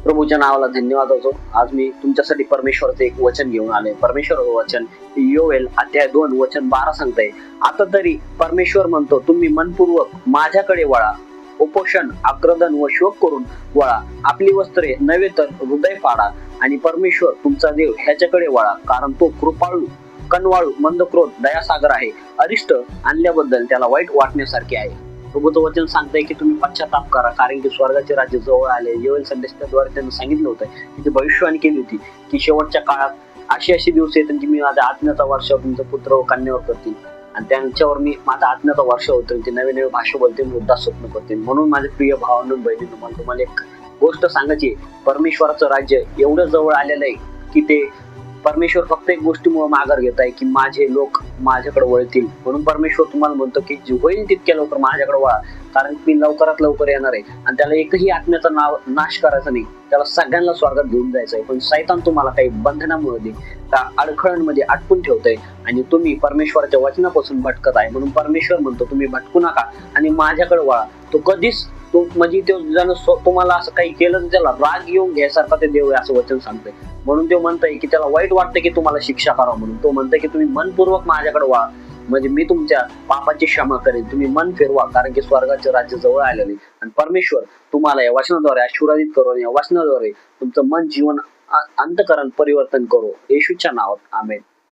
प्रभूच्या नावाला धन्यवाद होतो। आज मी तुमच्यासाठी परमेश्वराचे एक वचन घेऊन आले। परमेश्वर वचन योएल अध्याय 2 वचन 12 सांगते, आता तरी परमेश्वर म्हणतो, तुम्ही मनपूर्वक माझ्याकडे वळा, उपोषण आक्रदन व शोक करून वळा, आपली वस्त्रे नव्हे तर हृदय फाडा आणि परमेश्वर तुमचा देव ह्याच्याकडे वळा, कारण तो कृपाळू, कनवाळू, मंदक्रोध, दयासागर आहे। अरिष्ट आणल्याबद्दल त्याला वाईट वाटण्यासारखे आहे। प्रभूचं वचन सांगतंय की तुम्ही पश्चाताप करा, कारण की स्वर्गाचे राज्य जवळ आले। योएल संदेशाद्वारे त्यांना सांगितलं होतं की ती भविष्यवाणी केली होती की शेवटच्या काळात अशी दिवस येतील की मी माझ्या आत्म्याचा वर्षाव तुमचा पुत्र व कन्यावर करतील आणि त्यांच्यावर मी माझा आत्म्याचा वर्षाव होतील, ते नवे नवे भाषा बोलतील, मुद्दा स्वप्न करतील। म्हणून माझे प्रिय भावांनो बहिणींनो, मला तुम्हाला एक गोष्ट सांगायची, परमेश्वराचं राज्य एवढं जवळ आलेलं आहे की ते परमेश्वर फक्त एक गोष्टीमुळे माघार घेत आहे की माझे लोक माझ्याकडे वळतील। म्हणून परमेश्वर तुम्हाला म्हणतो की होईल तितक्या लवकर माझ्याकडे वळा, कारण मी लवकरात लवकर येणार आहे आणि त्याला एकही आत्म्याचा नाश करायचा नाही, त्याला सगळ्यांना स्वर्गात घेऊन जायचं आहे। पण शैतान तुम्हाला काही बंधनामुळे त्या अडखळांमध्ये अटकून ठेवतंय आणि तुम्ही परमेश्वराच्या वचनापासून भटकत आहे। म्हणून परमेश्वर म्हणतो तुम्ही भटकू नका आणि माझ्याकडे वळा। तो कधीच तो म्हणजे तुम्हाला असं काही केलं तर त्याला राग येऊन घ्यायसारखा ते देव आहे असं वचन सांगतंय। म्हणून तो म्हणतंय की त्याला वाईट वाटतं की तुम्हाला शिक्षा करा, म्हणून तो म्हणतंय की तुम्ही मनपूर्वक माझ्याकडे वळा, म्हणजे मी तुमच्या पापाची क्षमा करेन, तुम्ही मन फिरवा, कारण की स्वर्गाचे राज्य जवळ आलेले आणि परमेश्वर तुम्हाला या वचनाद्वारे आशीर्वादित करो आणि या वचनाद्वारे तुमचं मन जीवन अंतकरण परिवर्तन करो। येशूच्या नावात आमेन।